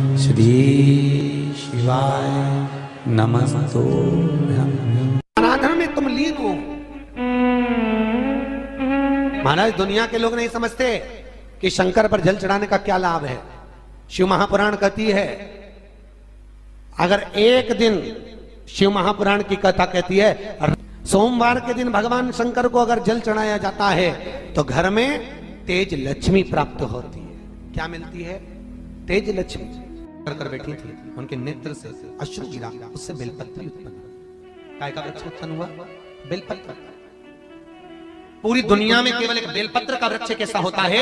श्री शिवाय नमस्तुभ्यं। आराधना में तुम लीन हो। महाराज दुनिया के लोग नहीं समझते कि शंकर पर जल चढ़ाने का क्या लाभ है। शिव महापुराण कहती है, अगर एक दिन शिव महापुराण की कथा कहती है, सोमवार के दिन भगवान शंकर को अगर जल चढ़ाया जाता है तो घर में तेज लक्ष्मी प्राप्त होती है। क्या मिलती है? तेज लक्ष्मी। कर बैठी थी, उनके नेत्र से अश्रु गिरा, उससे बेलपत्र उत्पन्न। काय का वृक्ष उत्पन्न हुआ? बेलपत्र। पूरी दुनिया में केवल एक बेलपत्र का वृक्ष कैसा होता है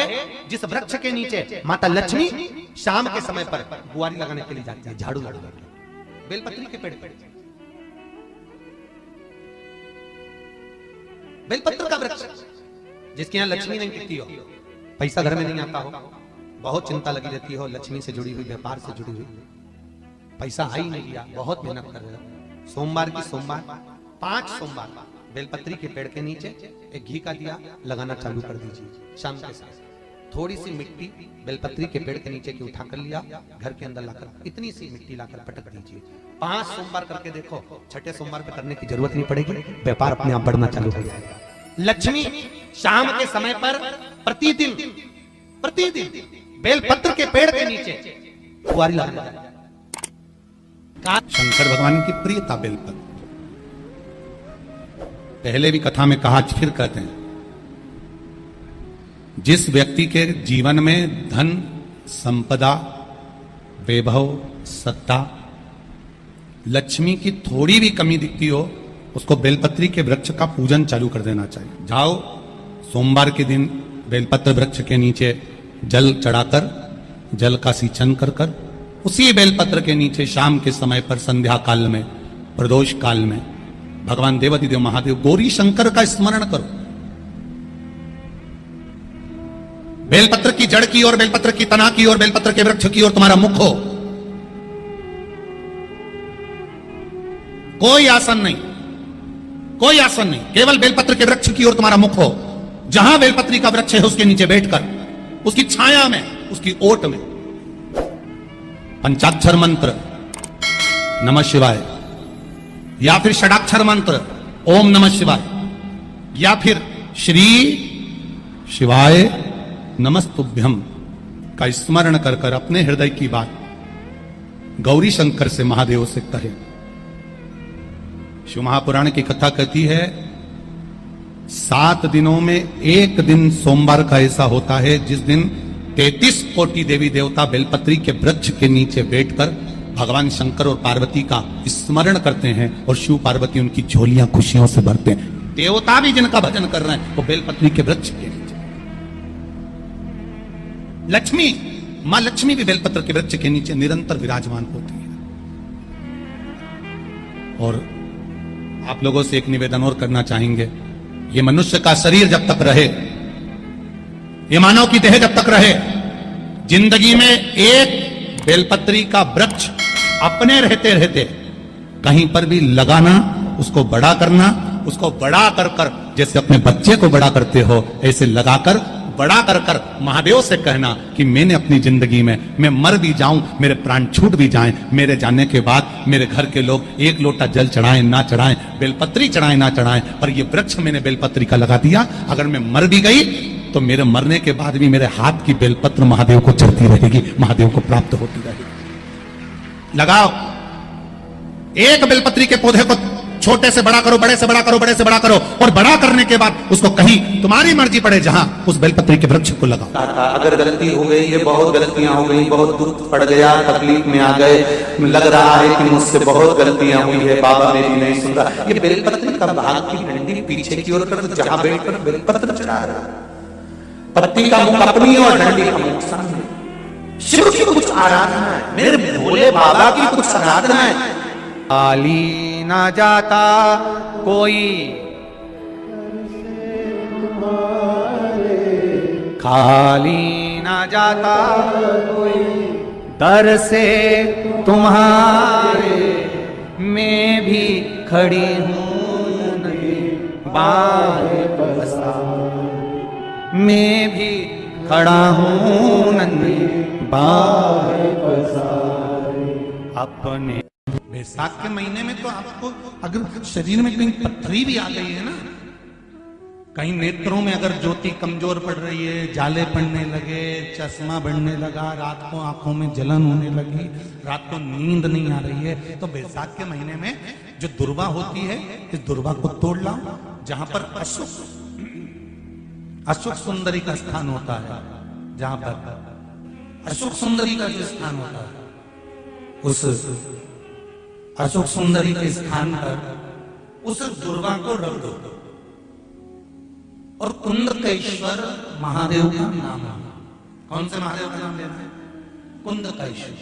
जिस वृक्ष के नीचे माता लक्ष्मी शाम के समय पर बुआरी लगाने के लिए जाती है, झाड़ू लगाने। बेलपत्री के पेड़ पर बेलपत्र का वृक्ष, जिसके यहाँ लक्ष्मी नहीं टिकती हो, पैसा घर में नहीं आता हो, बहुत चिंता लगी रहती हो, लक्ष्मी से जुड़ी हुई, व्यापार से जुड़ी हुई, पैसा आ ही नहीं गया, बहुत मेहनत कर रहे हो। सोमवार की सोमवार 5 सोमवार बेलपत्री के पेड़ के नीचे एक घी का दिया लगाना चालू कर दीजिए। शाम के साथ थोड़ी सी मिट्टी बेलपत्री के पेड़ के नीचे की उठा कर लिया, घर के अंदर लाकर इतनी सी मिट्टी लाकर पटक दीजिए। 5 सोमवार करके देखो, छठे सोमवार पे करने की जरूरत नहीं पड़ेगी, व्यापार अपने आप बढ़ना चालू हो जाएगा। लक्ष्मी शाम के समय पर प्रतिदिन बेलपत्र के पेड़ के नीचे बुआरी लगाना। शंकर भगवान की प्रियता बेलपत्र। पहले भी कथा में कहा, फिर कहते हैं, जिस व्यक्ति के जीवन में धन, संपदा, वैभव, सत्ता, लक्ष्मी की थोड़ी भी कमी दिखती हो, उसको बेलपत्री के वृक्ष का पूजन चालू कर देना चाहिए। जाओ सोमवार के दिन बेलपत्र वृक्ष के नीचे जल चढ़ाकर, जल का सिंचन कर कर, उसी बेलपत्र के नीचे शाम के समय पर संध्या काल में, प्रदोष काल में भगवान देवाधिदेव महादेव गौरी शंकर का स्मरण करो। बेलपत्र की जड़ की ओर, बेलपत्र की तना की ओर, बेलपत्र के वृक्ष की ओर तुम्हारा मुख हो। कोई आसन नहीं, कोई आसन नहीं, केवल बेलपत्र के वृक्ष की ओर तुम्हारा मुख हो। जहां बेलपत्री का वृक्ष है उसके नीचे बैठकर, उसकी छाया में, उसकी ओट में पंचाक्षर मंत्र नमः शिवाय, या फिर षडाक्षर मंत्र ओम नमः शिवाय, या फिर श्री शिवाय नमस्तुभ्यम का स्मरण कर कर अपने हृदय की बात गौरी शंकर से, महादेव से कहे। शिव महापुराण की कथा कहती है, 7 दिनों में एक दिन सोमवार का ऐसा होता है जिस दिन 33 कोटि देवी देवता बेलपत्री के वृक्ष के नीचे बैठकर भगवान शंकर और पार्वती का स्मरण करते हैं और शिव पार्वती उनकी झोलियां खुशियों से भरते हैं। देवता भी जिनका भजन कर रहे हैं वो बेलपत्री के वृक्ष के नीचे। लक्ष्मी, मां लक्ष्मी भी बेलपत्र के वृक्ष के नीचे निरंतर विराजमान होती है। और आप लोगों से एक निवेदन और करना चाहेंगे, ये मनुष्य का शरीर जब तक रहे, ये मानव की देह जब तक रहे, जिंदगी में एक बेलपत्री का वृक्ष अपने रहते रहते कहीं पर भी लगाना, उसको बड़ा करना, उसको बड़ा कर कर जैसे अपने बच्चे को बड़ा करते हो ऐसे लगाकर बड़ा कर कर महादेव से कहना कि मैंने अपनी जिंदगी में, मैं मर भी जाऊं, मेरे प्राण छूट भी जाएं, मेरे जाने के बाद मेरे घर के लोग एक लोटा जल चढ़ाएं ना चढ़ाएं, बेलपत्री चढ़ाएं ना चढ़ाएं, पर ये वृक्ष मैंने बेलपत्री का लगा दिया, अगर मैं मर भी गई तो मेरे मरने के बाद भी मेरे हाथ की बेलपत्र महादेव को चढ़ती रहेगी, महादेव को प्राप्त होती रहेगी। लगाओ, एक बेलपत्री के पौधे को छोटे से बड़ा करो, बड़े से बड़ा करो, बड़े से बड़ा करो, और बड़ा करने के बाद उसको कहीं तुम्हारी मर्जी पड़े जहां उस बेलपत्री के वृक्ष को लगाओ। अगर गलती हो गई, ये बहुत गलतियां हो गई, बहुत दुख पड़ गया, तकलीफ में आ गए, लग रहा है कि मुझसे बहुत गलतियां हुई है, बाबा मेरी नहीं सुन रहा, ये बेलपत्री का भाग की डंडी पीछे की ओर कर, जहां बैठकर बेलपत्र चढ़ा रहा, पत्ती का मुख अपनी और डंडी का मुख सामने। शिव की कुछ आराधना है, मेरे भोले बाबा की कुछ आराधना है। खाली ना जाता कोई, खाली ना जाता कोई, दर से तुम्हारे मैं भी खड़ी हूं नहीं, बाहें पसार मैं भी खड़ा हूं नन्ही बाहें पसार। अपने। बैसाख के महीने में तो आपको अगर शरीर में कहीं पथरी भी आ गई है ना, कहीं नेत्रों में अगर ज्योति कमजोर पड़ रही है, जाले पड़ने लगे, चश्मा बढ़ने लगा, रात को आंखों में जलन होने लगी, रात को नींद नहीं आ रही है, तो बैसाख के महीने में जो दुर्वा होती है, इस दुर्वा को तोड़ लाओ। जहां पर अशुक सुंदरी का स्थान होता है, जहां पर अशुक सुंदरी का जो स्थान होता है, उस अशुक सुंदरी के स्थान पर उस दुर्वा को रख दो और कुंदकेश्वर महादेव का नाम है। कौन से महादेव का नाम लेना है? कुंदकेश्वर।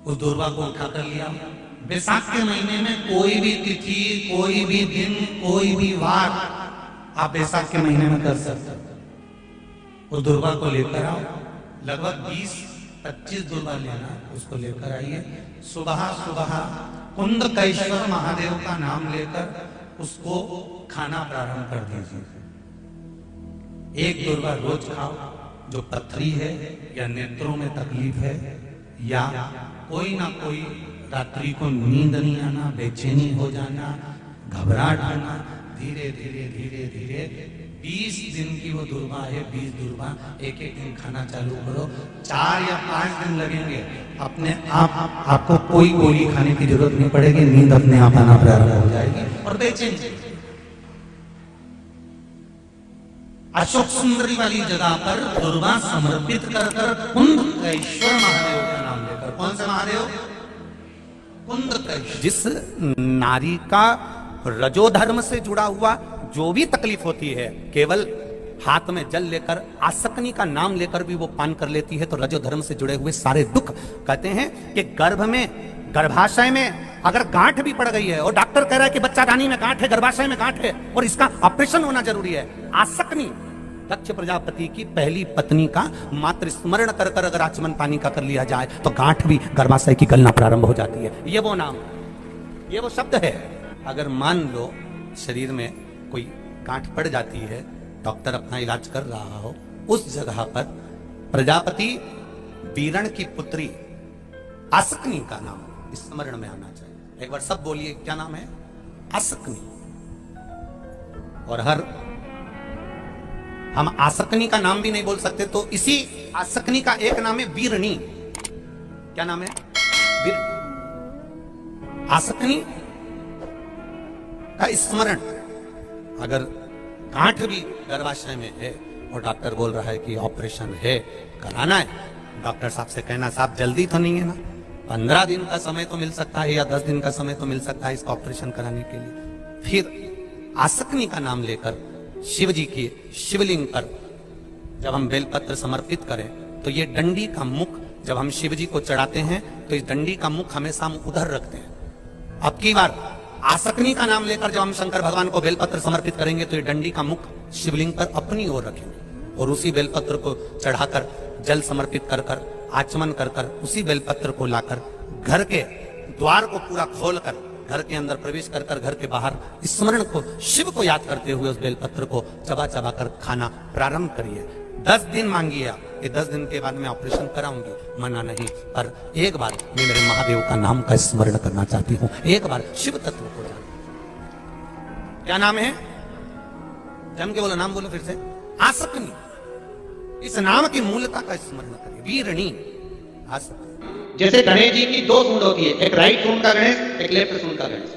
उस दुर्वा को उठाकर लिया। बैसाख के महीने में कोई भी तिथि, कोई भी दिन, कोई भी वार आप बैसाख के महीने में कर सकते हो। उस दुर्वा को लेकर आओ, लगभग 20-25 दुर्वा लेना, उसको लेकर आइए। सुबह सुबह कुंदकेश्वर महादेव का नाम लेकर उसको खाना प्रारंभ कर दीजिए। एक दुर्वा रोज खाओ। जो पथरी है या नेत्रों में तकलीफ है या कोई ना कोई रात्रि को नींद नहीं आना, बेचैनी हो जाना, घबराहट होना, धीरे धीरे धीरे धीरे 20 दिन की वो दुर्वा है, 20 दुर्वा एक दिन खाना चालू करो। 4 या 5 दिन लगेंगे, अपने आप आपको कोई गोली खाने की जरूरत नहीं पड़ेगी, नींद अपने आप आना प्रारंभ हो जाएगी और बेचैनी। अशोक सुंदरी वाली जगह पर दुर्वा समर्पित कर कुंदकेश्वर महादेव का नाम लेकर। कौन से महादेव? कुंदकेश्वर। जिस नारी का रजोधर्म से जुड़ा हुआ जो भी तकलीफ होती है, केवल हाथ में जल लेकर आसक्ति का नाम लेकर भी वो पान कर लेती है, तो रजोधर्म से जुड़े हुए सारे दुख, कहते हैं कि गर्भ में, गर्भाशय में अगर गांठ भी पड़ गई है और डॉक्टर कह रहा है कि बच्चा दानी में गांठ है, गर्भाशय में गांठ है और इसका ऑपरेशन होना जरूरी है, आसक्ति दक्ष प्रजापति की पहली पत्नी का मात्र स्मरण कर कर अगर आचमन पानी का कर लिया जाए तो गांठ भी गर्भाशय की गलना प्रारंभ हो जाती है। ये वो नाम, ये वो शब्द है। अगर मान लो शरीर में कोई गांठ पड़ जाती है, डॉक्टर अपना इलाज कर रहा हो, उस जगह पर प्रजापति वीरण की पुत्री आसक्ति का नाम स्मरण में आना चाहिए। एक बार सब बोलिए, क्या नाम है? आसक्ति। और हर हम आसक्ति का नाम भी नहीं बोल सकते, तो इसी आसक्ति का एक नाम है वीरणी। क्या नाम है? आसक्ति का स्मरण। अगर गांठ भी गर्भाशय में है और डॉक्टर बोल रहा है कि ऑपरेशन है, कराना है, डॉक्टर साहब से कहना, साहब जल्दी तो नहीं है ना, 15 दिन का समय तो मिल सकता है या 10 दिन का समय तो मिल सकता है इसका ऑपरेशन कराने के लिए। फिर आसक्ति का नाम लेकर शिव जी की शिवलिंग पर जब हम बेलपत्र समर्पित करें तो ये डंडी का मुख जब हम शिव जी को चढ़ाते हैं तो इस डंडी का मुख हमेशा हम उधर रखते हैं। अब की बार आसक्ति का नाम लेकर जब हम शंकर भगवान को बेलपत्र समर्पित करेंगे तो ये डंडी का मुख शिवलिंग पर अपनी ओर रखेंगे और उसी बेलपत्र को चढ़ाकर जल समर्पित कर कर आचमन कर कर उसी बेलपत्र को लाकर घर के द्वार को पूरा खोलकर घर के अंदर प्रवेश कर कर घर के बाहर स्मरण को, शिव को याद करते हुए उस बेलपत्र को चबा चबा कर खाना प्रारंभ करिए। 10 दिन मांगिए आप, ये 10 दिन के बाद मैं ऑपरेशन कराऊंगी, मना नहीं, पर एक बार मैं मेरे महादेव का नाम का स्मरण करना चाहती हूँ, एक बार शिव तत्व को जान। क्या नाम है? जम के बोलो, नाम बोलो फिर से। आसक्ति। इस नाम की मूलता का स्मरण करिए, वीरणी आसक्ति। जैसे गणेश जी की 2 सूंड होती है, एक राइट सूंड का गणेश, एक लेफ्ट सूंड का गणेश।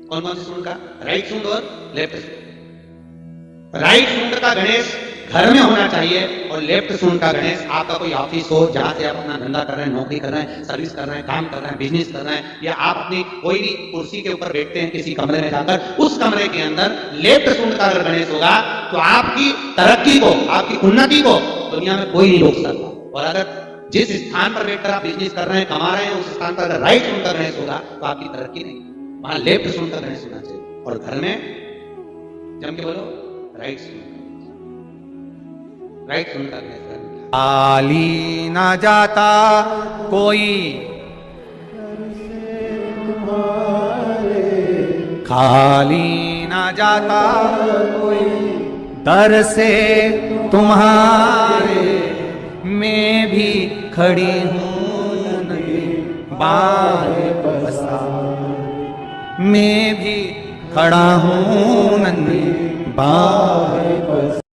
कौन कौन सी सूंड का? राइट सूंड और लेफ्ट सूंड। राइट सूंड का गणेश घर में होना चाहिए और लेफ्ट सूंड का गणेश आपका कोई ऑफिस हो जहां से आप अपना धंधा कर रहे हैं, नौकरी कर रहे हैं, सर्विस कर रहे हैं, काम कर रहे हैं, बिजनेस कर रहे हैं, या आप अपनी कोई भी कुर्सी के ऊपर बैठते हैं किसी कमरे में जाकर, उस कमरे के अंदर लेफ्ट सूंड का अगर गणेश होगा तो आपकी तरक्की को, आपकी उन्नति को दुनिया में कोई नहीं रोक सकता। और अगर जिस स्थान पर बैठकर आप बिजनेस कर रहे हैं, कमा रहे हैं, उस स्थान पर अगर राइट सूंड का गणेश होगा तो आपकी तरक्की नहीं, वहां लेफ्ट सूंड का गणेश होना चाहिए। और घर में जम के बोलो, राइट सूंड, राइट सूंड का गणेश। खाली ना जाता कोई, खाली ना जाता कोई, दर से तुम्हारे मैं भी खड़ी हूँ नंदी बाहें पसार, मैं भी खड़ा हूँ नंदी बाहें पसार।